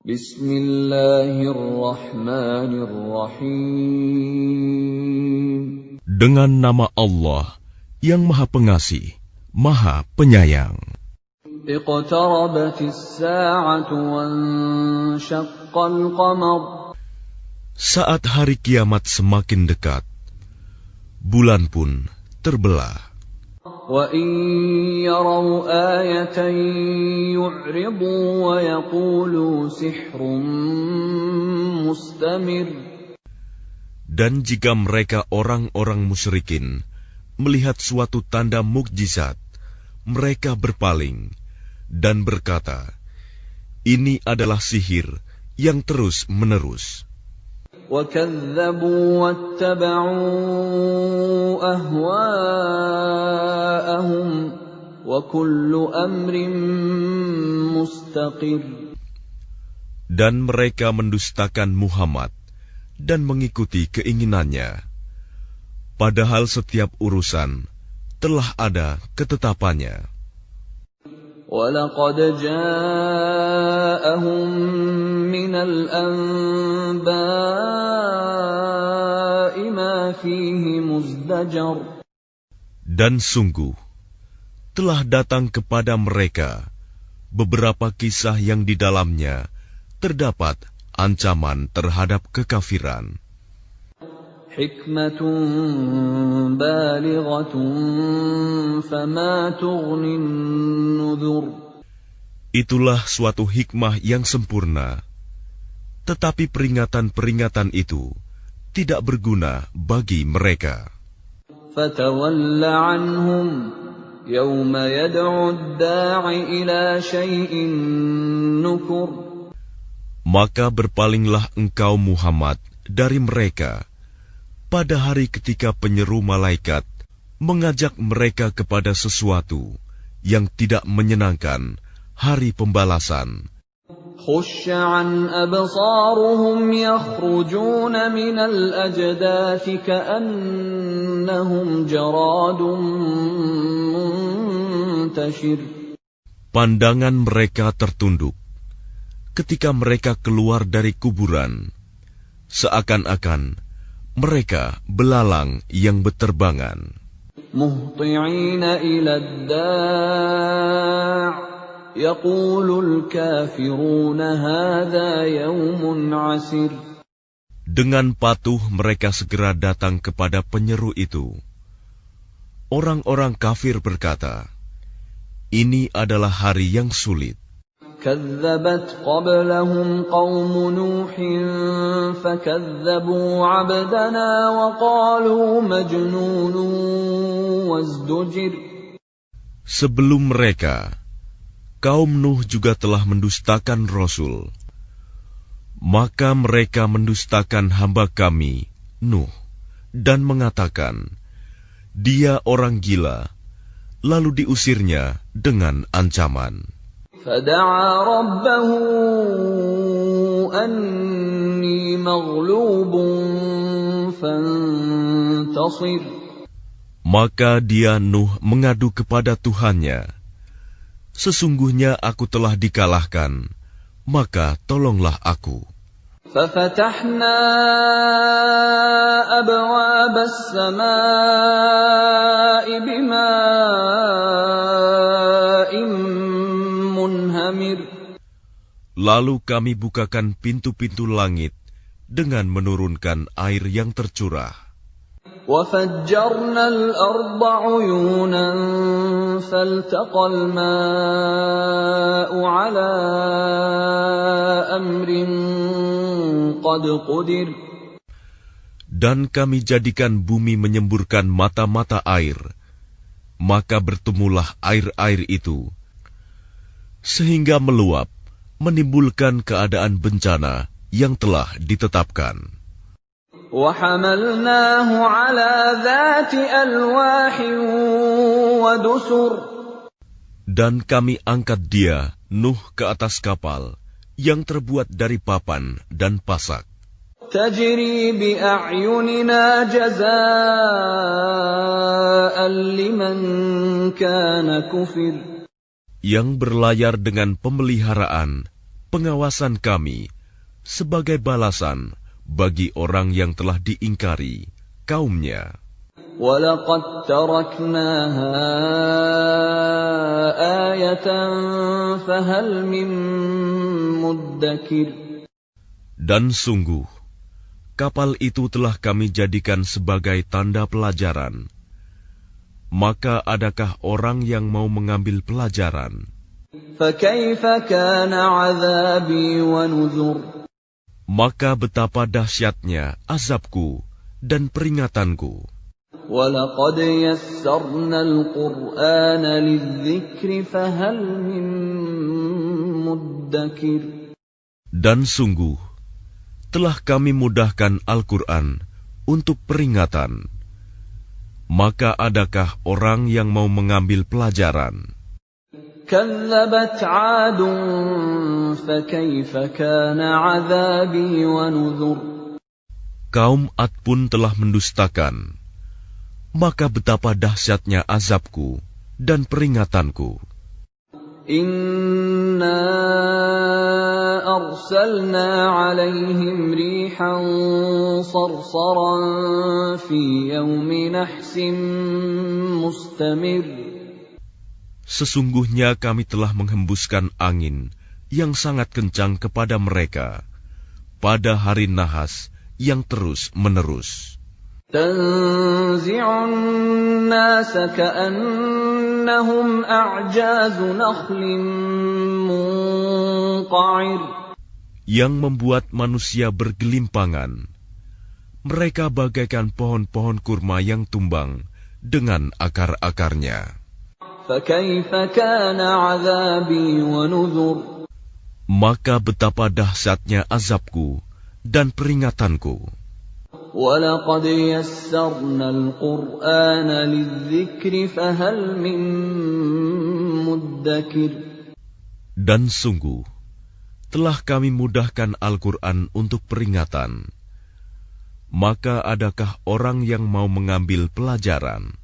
Bismillahirrahmanirrahim. Dengan nama Allah yang Maha Pengasih, Maha Penyayang. Iqtarabatis sa'atu wanshaqqal qamar. Saat hari kiamat semakin dekat, bulan pun terbelah. Wa in yaraw ayatan yu'ridu wa yaqulu sihrun mustamir. Dan jika mereka orang-orang musyrikin melihat suatu tanda mukjizat, mereka berpaling dan berkata, ini adalah sihir yang terus-menerus. وَكَذَّبُوا وَاتَّبَعُوا أَهْوَاءَهُمْ وَكُلُّ أَمْرٍ مُسْتَقِرٌ. Dan mereka mendustakan Muhammad dan mengikuti keinginannya, padahal setiap urusan telah ada ketetapannya. وَلَقَدْ جَاءَهُم مِّنَ الْأَنبَاءِ مَا فِيهِ مُزْدَجَرٌ. Dan sungguh, telah datang kepada mereka beberapa kisah yang di dalamnya terdapat ancaman terhadap kekafiran. Hikmatun balighatun fama tughnin nudhur. Itulah suatu hikmah yang sempurna, tetapi peringatan-peringatan itu tidak berguna bagi mereka. Fatawalla anhum yawma yad'u ad-da'i ila syai'in nukur. Maka berpalinglah engkau Muhammad dari mereka pada hari ketika penyeru malaikat mengajak mereka kepada sesuatu yang tidak menyenangkan, hari pembalasan. Khush'an absaruhum yakhrujuna minal ajdathi ka'annahum jaradun muntashir. Pandangan mereka tertunduk ketika mereka keluar dari kuburan, seakan-akan mereka belalang yang beterbangan. Muhti'ina ila ad-da' yaqulul kafiruna hadha yawmun 'asir. Dengan patuh mereka segera datang kepada penyeru itu. Orang-orang kafir berkata, ini adalah hari yang sulit. كذبت قبلهم قوم نوح فكذبوا عبدنا وقالوا مجنون وازدجر. Sebelum mereka, kaum Nuh juga telah mendustakan Rasul. Maka mereka mendustakan hamba kami, Nuh, dan mengatakan, dia orang gila, lalu diusirnya dengan ancaman. فدعا ربه أني مغلوب فانتصر. Maka dia Nuh mengadu kepada Tuhannya, sesungguhnya aku telah dikalahkan, maka tolonglah aku. ففتحنا أبواب السماء بماء منهمر. Lalu kami bukakan pintu-pintu langit dengan menurunkan air yang tercurah. وَفَجَّرْنَا الْأَرْضَ عُيُونًا فَالْتَقَى الْمَاءُ عَلَى أَمْرٍ قَدْ قُدِرَ. Dan kami jadikan bumi menyemburkan mata-mata air, maka bertemulah air-air itu, sehingga meluap, menimbulkan keadaan bencana yang telah ditetapkan. وَحَمَلْنَاهُ عَلَى ذَاتِ أَلْوَاحٍ وَدُسُرٍ. Dan kami angkat dia, Nuh, ke atas kapal yang terbuat dari papan dan pasak. تَجْرِي بِأَعْيُنِنَا جَزَاءً لِمَنْ كَانَ كُفِرَ. Yang berlayar dengan pemeliharaan pengawasan kami sebagai balasan bagi orang yang telah diingkari kaumnya. وَلَقَدْ تَرَكْنَاهَا آيَةً فَهَلْ مِن مُّدَّكِرٍ. Dan sungguh, kapal itu telah kami jadikan sebagai tanda pelajaran. Maka adakah orang yang mau mengambil pelajaran? فَكَيْفَ كَانَ عَذَابِي وَنُذُرِ. Maka betapa dahsyatnya azabku dan peringatanku. وَلَقَدْ يَسَّرْنَا الْقُرْآنَ لِلذِّكْرِ فَهَلْ مِن مُّدَّكِرٍ. Dan sungguh, telah kami mudahkan Al-Quran untuk peringatan. Maka adakah orang yang mau mengambil pelajaran? كَذَّبَتْ عَادٌ فَكَيْفَ كَانَ عَذَابِي وَنُذُرِ. Kaum Ad pun telah mendustakan. Maka betapa dahsyatnya azabku dan peringatanku. Inna arsalna alaihim rihan sarsaran fi yawmi nahsin mustamir. Sesungguhnya kami telah menghembuskan angin yang sangat kencang kepada mereka pada hari nahas yang terus-menerus. Tanzi'un nasa ka'annahum a'jazu nakhlin munqa'ir. Yang membuat manusia bergelimpangan. Mereka bagaikan pohon-pohon kurma yang tumbang dengan akar-akarnya. Fakaifa kana 'adzabi wa nuzur. Maka betapa dahsyatnya azabku dan peringatanku. وَلَقَدْ يَسَّرْنَا الْقُرْآنَ لِلذِّكْرِ فَهَلْ مِن مُّدَّكِرٍ. Dan sungguh, telah kami mudahkan Al-Quran untuk peringatan. Maka adakah orang yang mau mengambil pelajaran?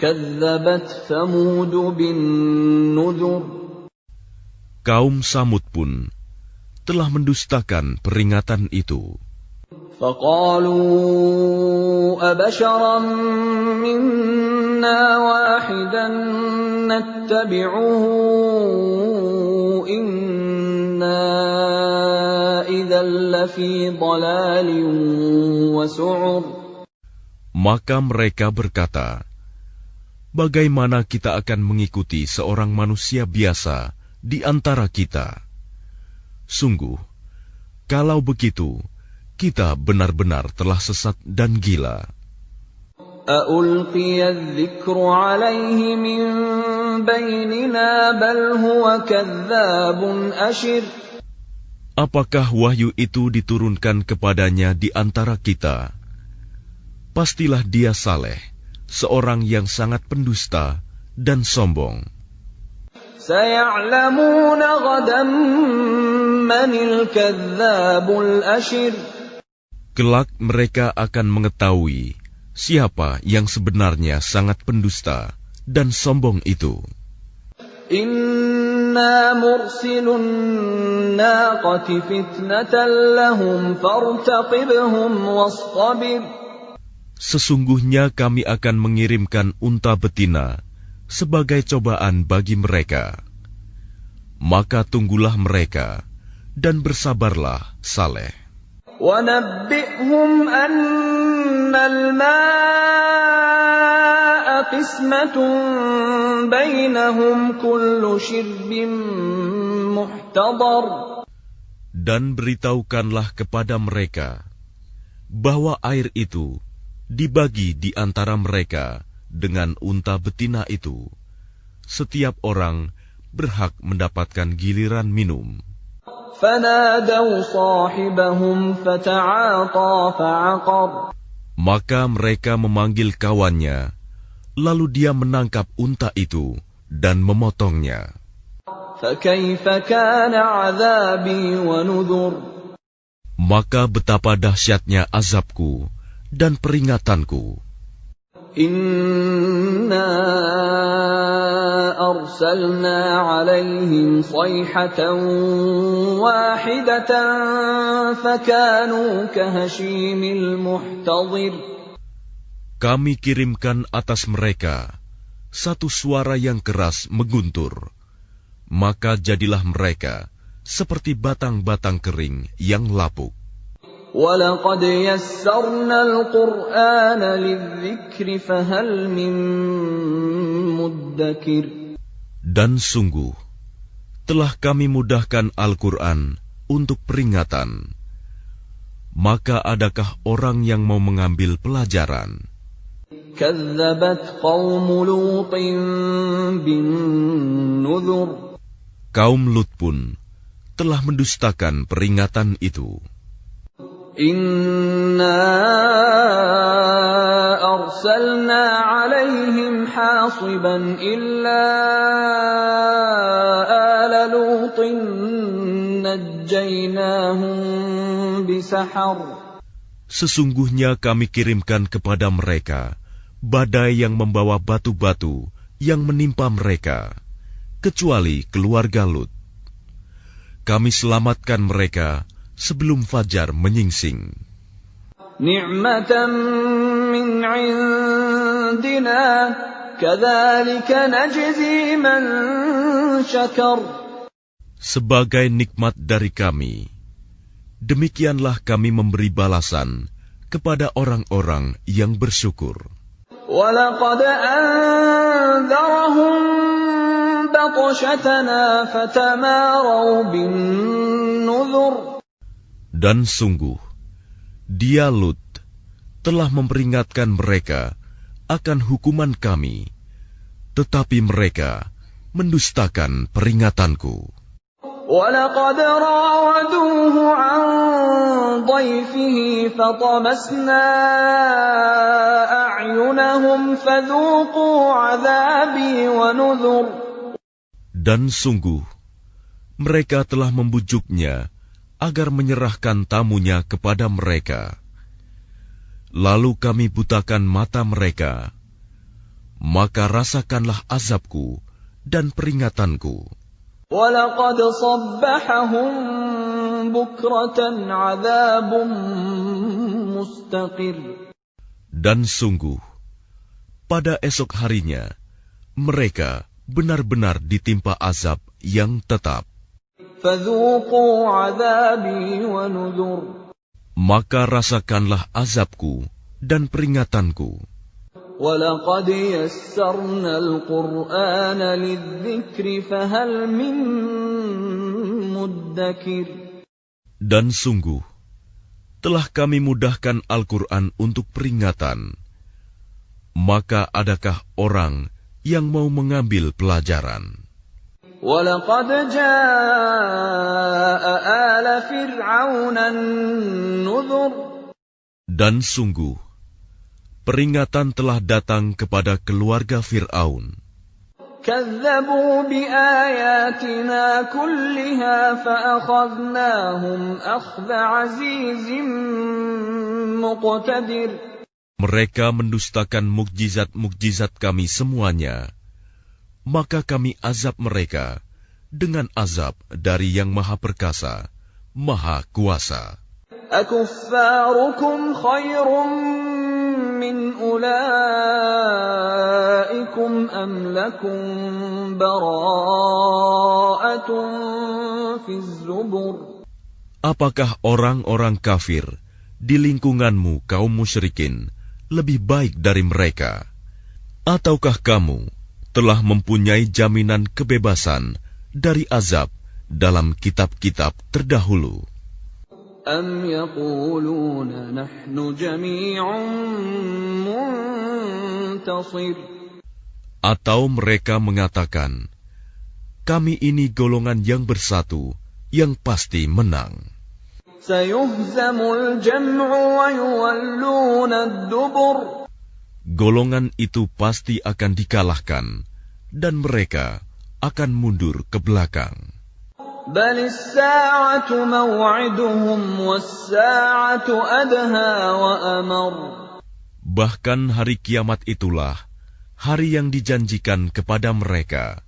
كَذَّبَتْ ثَمُودُ بِالنُّذُرِ. Kaum Samud pun telah mendustakan peringatan itu. فَقَالُوا أَبَشَرًا مِّنَّا وَاحِدًا نَّتَّبِعُهُ إِنَّا إِذًا لَّفِي ضَلَالٍ وَسُعُرٍ. Maka mereka berkata, bagaimana kita akan mengikuti seorang manusia biasa di antara kita? Sungguh, kalau begitu, kita benar-benar telah sesat dan gila. أَأُلْقِيَ الذِّكْرُ عَلَيْهِ مِن بَيْنِنَا بَلْ هُوَ كَذَّابٌ أَشِرٌ. Apakah wahyu itu diturunkan kepadanya di antara kita? Pastilah dia Saleh, seorang yang sangat pendusta dan sombong. سَيَعْلَمُونَ غَدًا مَّنِ الْكَذَّابُ الْأَشِرُ. Kelak mereka akan mengetahui siapa yang sebenarnya sangat pendusta dan sombong itu. Inna mursilun naqati fitnatan lahum fartaqibhum wastabir. Sesungguhnya kami akan mengirimkan unta betina sebagai cobaan bagi mereka. Maka tunggulah mereka dan bersabarlah, Saleh. وَنَبِّئْهُمْ أَنَّ الْمَاءَ قِسْمَةٌ بَيْنَهُمْ كُلُّ شِرْبٍ مُحْتَضَرٍ. Dan beritahukanlah kepada mereka bahwa air itu dibagi di antara mereka dengan unta betina itu. Setiap orang berhak mendapatkan giliran minum. فَنَادَوْا صَاحِبَهُمْ فَتَعَاطَى فَعَقَرَ. Maka mereka memanggil kawannya, lalu dia menangkap unta itu dan memotongnya. فَكَيْفَ كَانَ عَذَابِي وَنُذُرِ. Maka betapa dahsyatnya azabku dan peringatanku. Inna أرسلنا عليهم صيحة واحدة فكانوا كهشيم المحتضر. Kami kirimkan atas mereka satu suara yang keras mengguntur, maka jadilah mereka seperti batang-batang kering yang lapuk. وَلَقَدْ يَسَّرْنَا الْقُرْآنَ لِلذِّكْرِ فَهَلْ مِن مُّدَّكِرٍ. Dan sungguh, telah kami mudahkan Al-Quran untuk peringatan. Maka adakah orang yang mau mengambil pelajaran? كَذَّبَتْ قَوْمُ لُوطٍ بِالنُّذُرِ. Kaum Lut pun telah mendustakan peringatan itu. إِنَّا أَرْسَلْنَا عَلَيْهِمْ حَاصِبًا إِلَّا آلَ لُوطٍ نَجَّيْنَاهُمْ بِسَحَرٍ. Sesungguhnya kami kirimkan kepada mereka badai yang membawa batu-batu yang menimpa mereka, kecuali keluarga Lut. Kami selamatkan mereka sebelum fajar menyingsing. Ni'matan min 'indina kadzalika najzi man syakar. Sebagai nikmat dari kami, demikianlah kami memberi balasan kepada orang-orang yang bersyukur. Walaqad anzarahum batshatana fatamaru bin nuzur. Dan sungguh, dia Lut telah memperingatkan mereka akan hukuman kami, tetapi mereka mendustakan peringatanku. وَلَقَدْ رَاوَدُوهُ عَنْ ضَيْفِهِ فَطَمَسْنَا أَعْيُنَهُمْ فَذُوقُوا عَذَابِي وَنُذُرِ. Dan sungguh, mereka telah membujuknya agar menyerahkan tamunya kepada mereka. Lalu kami butakan mata mereka, maka rasakanlah azabku dan peringatanku. وَلَقَدْ صَبَّحَهُم بُكْرَةً عَذَابٌ مُسْتَقِرٌ. Dan sungguh, pada esok harinya, mereka benar-benar ditimpa azab yang tetap. فَذُوقُوا عَذَابِي وَنُذُرِ. Maka rasakanlah azabku dan peringatanku. وَلَقَدْ يَسَّرْنَا الْقُرْآنَ لِلذِّكْرِ فَهَلْ مِن مُّدَّكِرٍ. Dan sungguh, telah kami mudahkan Al-Quran untuk peringatan. Maka adakah orang yang mau mengambil pelajaran? وَلَقَدْ جَاءَ آلَ فِرْعَوْنَ النُّذُرُ. Dan sungguh, peringatan telah datang kepada keluarga Fir'aun. كَذَّبُوا بِآيَاتِنَا كُلِّهَا فَأَخَذْنَاهُمْ أَخْذَ عَزِيزٍ مُقْتَدِرٍ. Mereka mendustakan mukjizat-mukjizat kami semuanya, maka kami azab mereka dengan azab dari Yang Maha Perkasa, Maha Kuasa. أَكُفَّارُكُمْ خَيْرٌ مِّنْ أُولَئِكُمْ أَمْ لَكُمْ بَرَاءَةٌ فِي الزُّبُرِ. Apakah orang-orang kafir di lingkunganmu kaum musyrikin lebih baik dari mereka? Ataukah kamu telah mempunyai jaminan kebebasan dari azab dalam kitab-kitab terdahulu? أَمْ يَقُولُونَ نَحْنُ جَمِيعٌ مُّنتَصِرٌ. Atau mereka mengatakan, kami ini golongan yang bersatu, yang pasti menang. سَيُهْزَمُ الْجَمْعُ وَيُوَلُّونَ الدُّبُرَ. Golongan itu pasti akan dikalahkan, dan mereka akan mundur ke belakang. بَلِ السَّاعَةُ مَوْعِدُهُمْ وَالسَّاعَةُ أَدْهَىٰ وَأَمَرُّ. Bahkan hari kiamat itulah hari yang dijanjikan kepada mereka,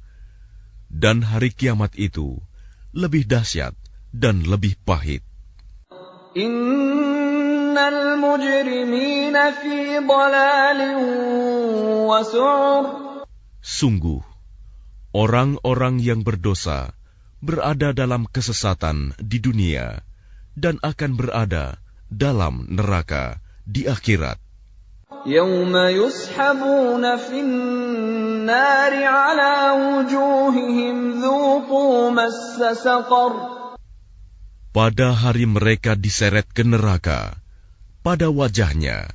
Dan hari kiamat itu lebih dahsyat dan lebih pahit. Innal mujrimina fi dhalalin wa su'ur. Sungguh, orang-orang yang berdosa berada dalam kesesatan di dunia dan akan berada dalam neraka di akhirat. Yawma yushabuna fin nari ala wujuhihim dhuqu massa saqar. Pada hari mereka diseret ke neraka, pada wajahnya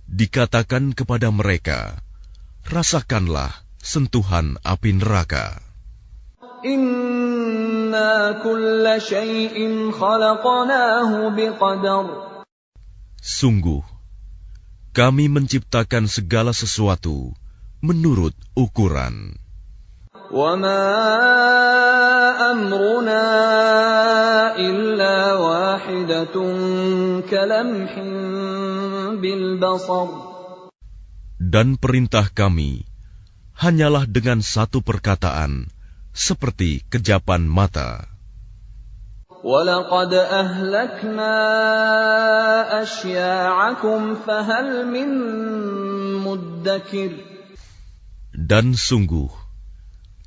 dikatakan kepada mereka, rasakanlah sentuhan api neraka. Inna kulla syai'in khalaqnahu biqadar. Sungguh, kami menciptakan segala sesuatu menurut ukuran. Wa ma amruna illa wahidatun kalamhin bil basar. Dan perintah kami hanyalah dengan satu perkataan, seperti kejapan mata. وَلَقَدْ أَهْلَكْنَا أَشْيَاعَكُمْ فَهَلْ مِن مُّدَّكِرٍ. Dan sungguh,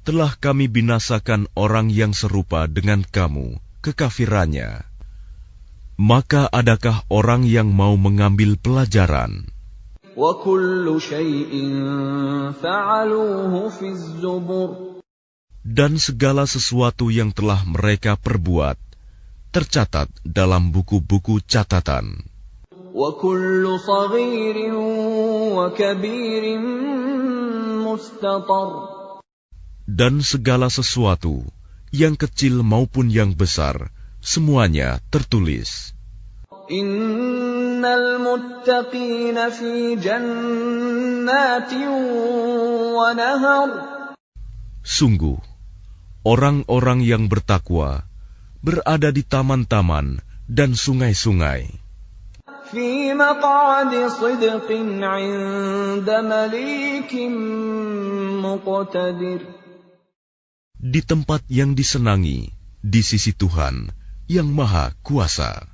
telah kami binasakan orang yang serupa dengan kamu, kekafirannya. Maka adakah orang yang mau mengambil pelajaran? وَكُلُّ شَيْءٍ فَعَلُوهُ فِي الزُّبُرِ. Dan segala sesuatu yang telah mereka perbuat tercatat dalam buku-buku catatan. وَكُلُّ صَغِيرٍ وَكَبِيرٍ مُسْتَطَرٍ. Dan segala sesuatu, yang kecil maupun yang besar, semuanya tertulis. Innal muttaqina fi jannatin wa nahar. Sungguh, orang-orang yang bertakwa berada di taman-taman dan sungai-sungai. Fi maq'adi sidqin 'inda malikin muqtadir. Di tempat yang disenangi, di sisi Tuhan yang Maha Kuasa.